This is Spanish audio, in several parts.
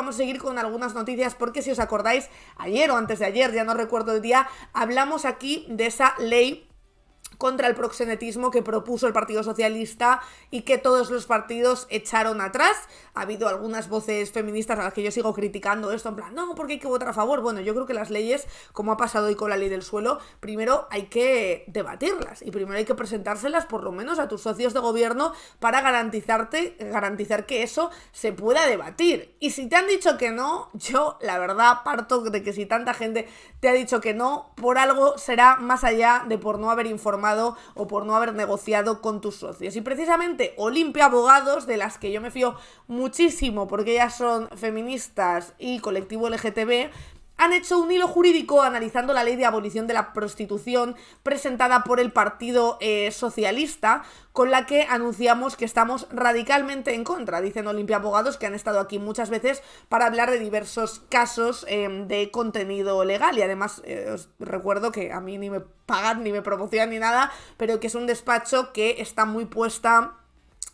Vamos a seguir con algunas noticias porque si os acordáis, ayer o antes de ayer, ya no recuerdo el día, hablamos aquí de esa ley contra el proxenetismo que propuso el Partido Socialista y que todos los partidos echaron atrás. Ha habido algunas voces feministas a las que yo sigo criticando esto, en plan, no, porque hay que votar a favor. Bueno, yo creo que las leyes, como ha pasado hoy con la ley del suelo, primero hay que debatirlas y primero hay que presentárselas por lo menos a tus socios de gobierno para garantizar que eso se pueda debatir. Y si te han dicho que no, yo la verdad parto de que si tanta gente te ha dicho que no, por algo será más allá de por no haber informado o por no haber negociado con tus socios. Y precisamente Olimpia Abogados, de las que yo me fío muchísimo porque ellas son feministas y colectivo LGTB, han hecho un hilo jurídico analizando la ley de abolición de la prostitución presentada por el Partido Socialista, con la que anunciamos que estamos radicalmente en contra. Dicen Olimpia Abogados que han estado aquí muchas veces para hablar de diversos casos de contenido legal y además os recuerdo que a mí ni me pagan, ni me promocionan ni nada, pero que es un despacho que está muy puesta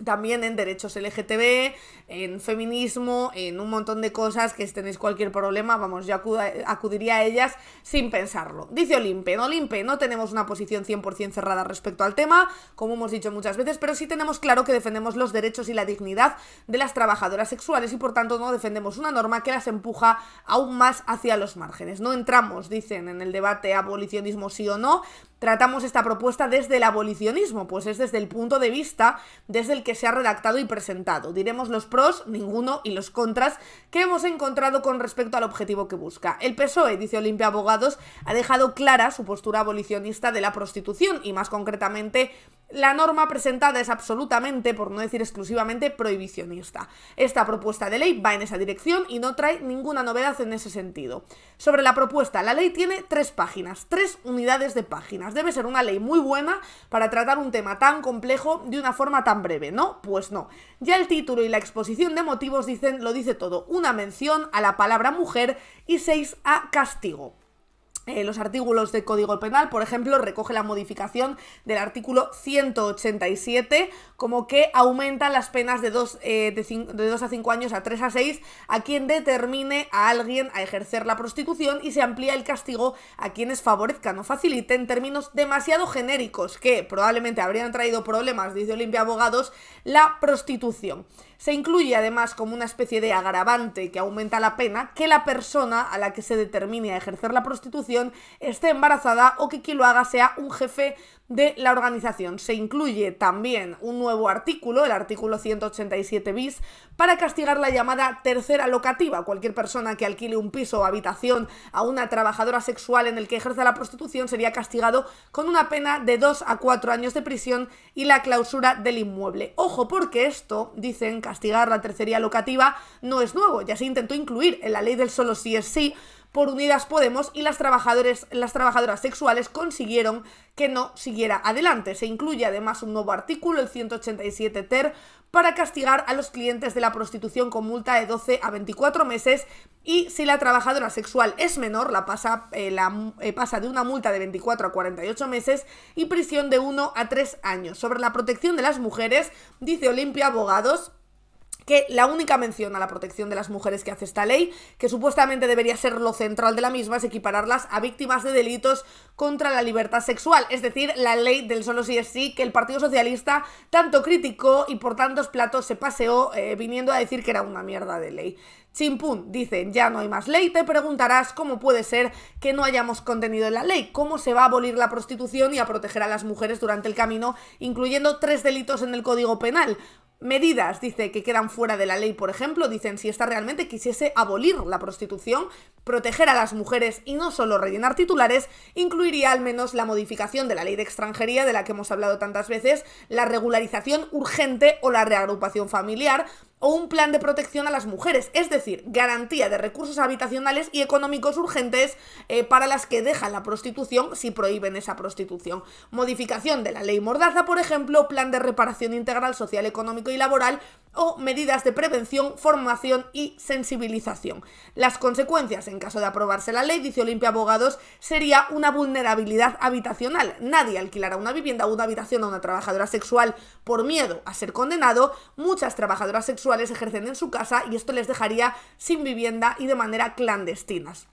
también en derechos LGTB, en feminismo, en un montón de cosas que si tenéis cualquier problema, vamos, yo acudiría a ellas sin pensarlo. Dice Olimpe, en Olimpe no tenemos una posición 100% cerrada respecto al tema, como hemos dicho muchas veces, pero sí tenemos claro que defendemos los derechos y la dignidad de las trabajadoras sexuales y por tanto no defendemos una norma que las empuja aún más hacia los márgenes. No entramos, dicen, en el debate abolicionismo sí o no. Tratamos esta propuesta desde el abolicionismo, pues es desde el punto de vista desde el que se ha redactado y presentado. Diremos los pros, ninguno, y los contras que hemos encontrado con respecto al objetivo que busca. El PSOE, dice Olimpia Abogados, ha dejado clara su postura abolicionista de la prostitución y más concretamente la norma presentada es absolutamente, por no decir exclusivamente, prohibicionista. Esta propuesta de ley va en esa dirección y no trae ninguna novedad en ese sentido. Sobre la propuesta, la ley tiene 3 páginas, 3 unidades de páginas. Debe ser una ley muy buena para tratar un tema tan complejo de una forma tan breve, ¿no? Pues no. Ya el título y la exposición de motivos lo dice todo. Una mención a la palabra mujer y 6 a castigo. Los artículos de Código Penal, por ejemplo, recoge la modificación del artículo 187, como que aumentan las penas de 2 a 5 años a 3 a 6 a quien determine a alguien a ejercer la prostitución y se amplía el castigo a quienes favorezcan o faciliten términos demasiado genéricos que probablemente habrían traído problemas, dice Olimpia Abogados, la prostitución. Se incluye además como una especie de agravante que aumenta la pena que la persona a la que se determine a ejercer la prostitución esté embarazada o que quien lo haga sea un jefe de la organización. Se incluye también un nuevo artículo, el artículo 187 bis, para castigar la llamada tercera locativa. Cualquier persona que alquile un piso o habitación a una trabajadora sexual en el que ejerza la prostitución sería castigado con una pena de 2 a 4 años de prisión y la clausura del inmueble. Ojo, porque esto, dicen, castigar la tercería locativa no es nuevo, ya se intentó incluir en la ley del solo sí es sí por Unidas Podemos y las trabajadoras sexuales consiguieron que no siguiera adelante. Se incluye además un nuevo artículo, el 187 ter, para castigar a los clientes de la prostitución con multa de 12 a 24 meses y si la trabajadora sexual es menor, pasa de una multa de 24 a 48 meses y prisión de 1 a 3 años. Sobre la protección de las mujeres, dice Olimpia Abogados que la única mención a la protección de las mujeres que hace esta ley, que supuestamente debería ser lo central de la misma, es equipararlas a víctimas de delitos contra la libertad sexual, es decir, la ley del solo sí es sí, que el Partido Socialista tanto criticó y por tantos platos se paseó viniendo a decir que era una mierda de ley. Chimpún, dicen, ya no hay más ley, te preguntarás cómo puede ser que no hayamos contenido en la ley, cómo se va a abolir la prostitución y a proteger a las mujeres durante el camino, incluyendo 3 delitos en el Código Penal. Medidas, dice, que quedan fuera de la ley, por ejemplo, dicen, si esta realmente quisiese abolir la prostitución, proteger a las mujeres y no solo rellenar titulares, incluiría al menos la modificación de la ley de extranjería, de la que hemos hablado tantas veces, la regularización urgente o la reagrupación familiar, o un plan de protección a las mujeres, es decir, garantía de recursos habitacionales y económicos urgentes para las que dejan la prostitución si prohíben esa prostitución. Modificación de la ley Mordaza, por ejemplo, plan de reparación integral social, económico y laboral o medidas de prevención, formación y sensibilización. Las consecuencias en caso de aprobarse la ley, dice Olimpia Abogados, sería una vulnerabilidad habitacional. Nadie alquilará una vivienda o una habitación a una trabajadora sexual por miedo a ser condenado. Muchas trabajadoras sexuales sexuales ejercen en su casa y esto les dejaría sin vivienda y de manera clandestinas.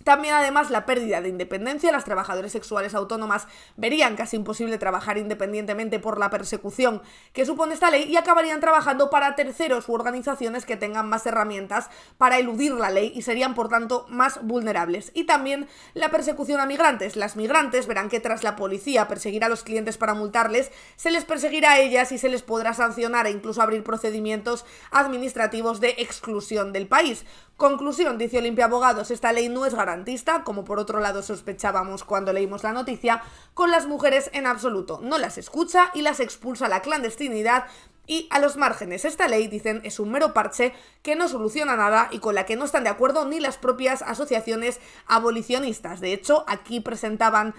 También, además, la pérdida de independencia. Las trabajadoras sexuales autónomas verían casi imposible trabajar independientemente por la persecución que supone esta ley y acabarían trabajando para terceros u organizaciones que tengan más herramientas para eludir la ley y serían, por tanto, más vulnerables. Y también la persecución a migrantes. Las migrantes verán que tras la policía perseguir a los clientes para multarles, se les perseguirá a ellas y se les podrá sancionar e incluso abrir procedimientos administrativos de exclusión del país. Conclusión, dice Olimpia Abogados, esta ley no es garantista, como por otro lado sospechábamos cuando leímos la noticia, con las mujeres en absoluto. No las escucha y las expulsa a la clandestinidad y a los márgenes. Esta ley, dicen, es un mero parche que no soluciona nada y con la que no están de acuerdo ni las propias asociaciones abolicionistas. De hecho, aquí presentaban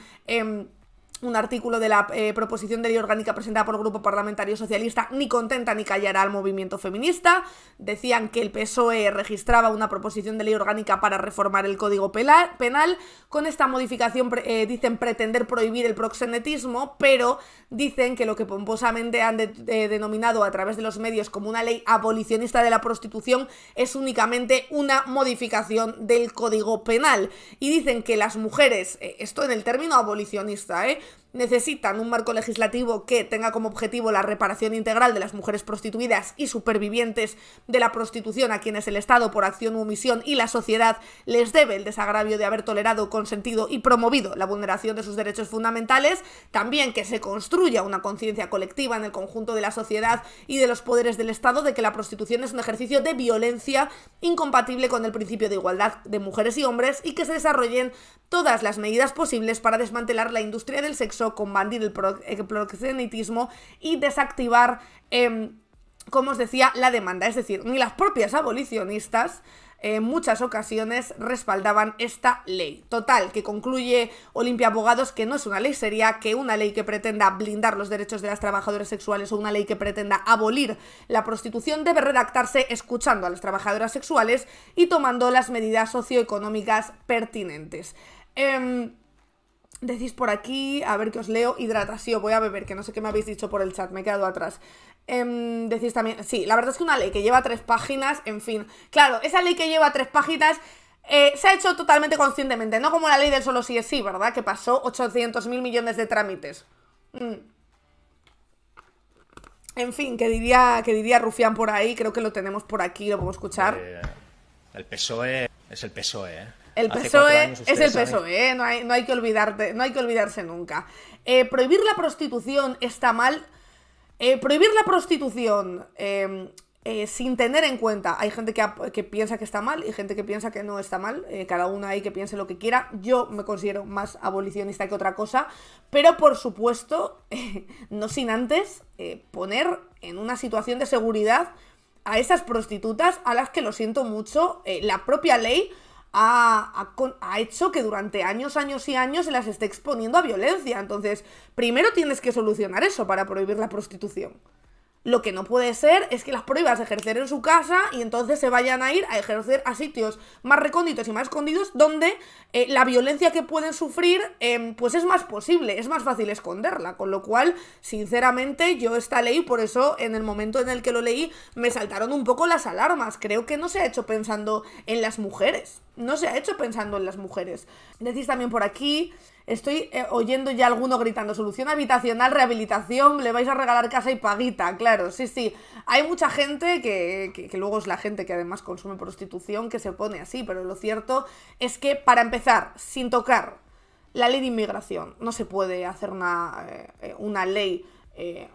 un artículo de la proposición de ley orgánica presentada por el Grupo Parlamentario Socialista, ni contenta ni callará al movimiento feminista. Decían que el PSOE registraba una proposición de ley orgánica para reformar el Código Penal. Con esta modificación dicen pretender prohibir el proxenetismo, pero dicen que lo que pomposamente han denominado a través de los medios como una ley abolicionista de la prostitución es únicamente una modificación del Código Penal. Y dicen que las mujeres, esto en el término abolicionista, necesitan un marco legislativo que tenga como objetivo la reparación integral de las mujeres prostituidas y supervivientes de la prostitución a quienes el Estado, por acción u omisión, y la sociedad les debe el desagravio de haber tolerado, consentido y promovido la vulneración de sus derechos fundamentales. También que se construya una conciencia colectiva en el conjunto de la sociedad y de los poderes del Estado de que la prostitución es un ejercicio de violencia incompatible con el principio de igualdad de mujeres y hombres y que se desarrollen todas las medidas posibles para desmantelar la industria del sexo, combatir el proxenetismo y desactivar, como os decía, la demanda. Es decir, ni las propias abolicionistas en muchas ocasiones respaldaban esta ley. Total, que concluye Olimpia Abogados que no es una ley seria, que una ley que pretenda blindar los derechos de las trabajadoras sexuales o una ley que pretenda abolir la prostitución debe redactarse escuchando a las trabajadoras sexuales y tomando las medidas socioeconómicas pertinentes. Decís por aquí, a ver que os leo, hidratación, voy a beber, que no sé qué me habéis dicho por el chat, me he quedado atrás. Decís también, sí, la verdad es que una ley que lleva 3 páginas, en fin, claro, esa ley que lleva 3 páginas se ha hecho totalmente conscientemente, no como la ley del solo sí es sí, ¿verdad? Que pasó 800.000 millones de trámites. En fin, que diría Rufián por ahí, creo que lo tenemos por aquí, lo podemos escuchar. El PSOE es el PSOE, ¿eh? El PSOE es el PSOE, ¿eh? No hay que olvidarse nunca. Prohibir la prostitución está mal. Prohibir la prostitución sin tener en cuenta, hay gente que piensa que está mal y gente que piensa que no está mal, cada uno ahí que piense lo que quiera. Yo me considero más abolicionista que otra cosa, pero por supuesto, no sin antes poner en una situación de seguridad a esas prostitutas a las que, lo siento mucho, la propia ley ha hecho que durante años y años se las esté exponiendo a violencia. Entonces, primero tienes que solucionar eso para prohibir la prostitución. Lo que no puede ser es que las prohíbas ejercer en su casa y entonces se vayan a ir a ejercer a sitios más recónditos y más escondidos donde la violencia que pueden sufrir pues es más posible, es más fácil esconderla. Con lo cual, sinceramente, yo esta ley, por eso en el momento en el que lo leí, me saltaron un poco las alarmas. Creo que no se ha hecho pensando en las mujeres. No se ha hecho pensando en las mujeres. Decís también por aquí... Estoy oyendo ya alguno gritando, solución habitacional, rehabilitación, le vais a regalar casa y paguita, claro, sí. Hay mucha gente que luego es la gente que además consume prostitución que se pone así, pero lo cierto es que para empezar, sin tocar la ley de inmigración, no se puede hacer una ley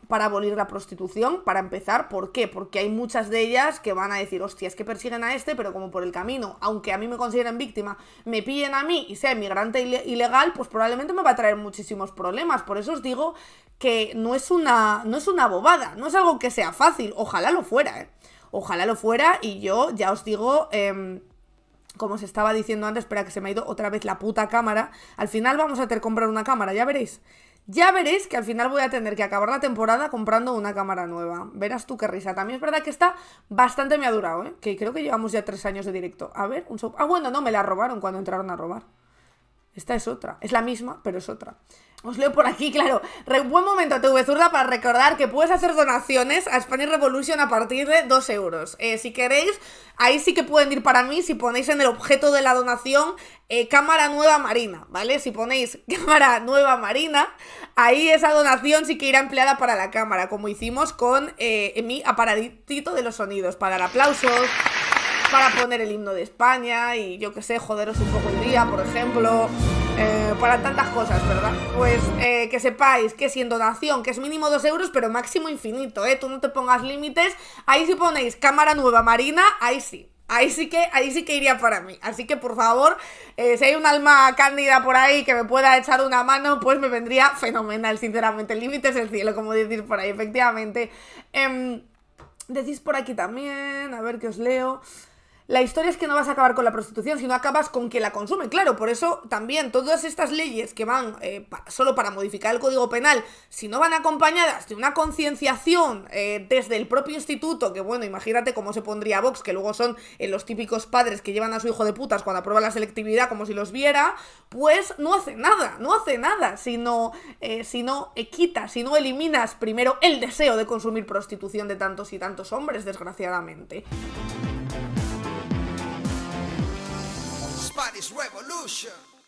para abolir la prostitución, para empezar. ¿Por qué? Porque hay muchas de ellas que van a decir, hostia, es que persiguen a este, pero como por el camino, aunque a mí me consideren víctima, me pillen a mí y sea inmigrante ilegal, pues probablemente me va a traer muchísimos problemas. Por eso os digo que no es una bobada, no es algo que sea fácil. Ojalá lo fuera, Ojalá lo fuera, y yo ya os digo... como os estaba diciendo antes, espera que se me ha ido otra vez la puta cámara. Al final vamos a tener que comprar una cámara, ya veréis. Ya veréis que al final voy a tener que acabar la temporada comprando una cámara nueva. Verás tú qué risa. También es verdad que esta bastante me ha durado, que creo que llevamos ya 3 años de directo. A ver, bueno, no, me la robaron cuando entraron a robar. Esta es otra, es la misma, pero es otra. Os leo por aquí, claro. Buen momento, TV Zurda, para recordar que puedes hacer donaciones a Spanish Revolution a partir de 2 euros. Si queréis, ahí sí que pueden ir para mí si ponéis en el objeto de la donación cámara nueva marina, ¿vale? Si ponéis cámara nueva marina, ahí esa donación sí que irá empleada para la cámara, como hicimos con mi aparatito de los sonidos, para dar aplausos, para poner el himno de España y yo que sé, joderos un poco el día, por ejemplo... para tantas cosas, ¿verdad? Pues que sepáis que si en donación, que es mínimo 2 euros, pero máximo infinito, tú no te pongas límites. Ahí si ponéis cámara nueva marina, ahí sí que iría para mí. Así que por favor, si hay un alma cándida por ahí que me pueda echar una mano, pues me vendría fenomenal, sinceramente. El límite es el cielo, como decís por ahí, efectivamente. Decís por aquí también, a ver qué os leo. La historia es que no vas a acabar con la prostitución, sino acabas con quien la consume. Claro, por eso también todas estas leyes que van solo para modificar el Código Penal, si no van acompañadas de una concienciación desde el propio instituto, que bueno, imagínate cómo se pondría Vox, que luego son los típicos padres que llevan a su hijo de putas cuando aprueba la selectividad como si los viera, pues no hace nada, si no quitas, si no eliminas primero el deseo de consumir prostitución de tantos y tantos hombres, desgraciadamente. Spanish Revolution.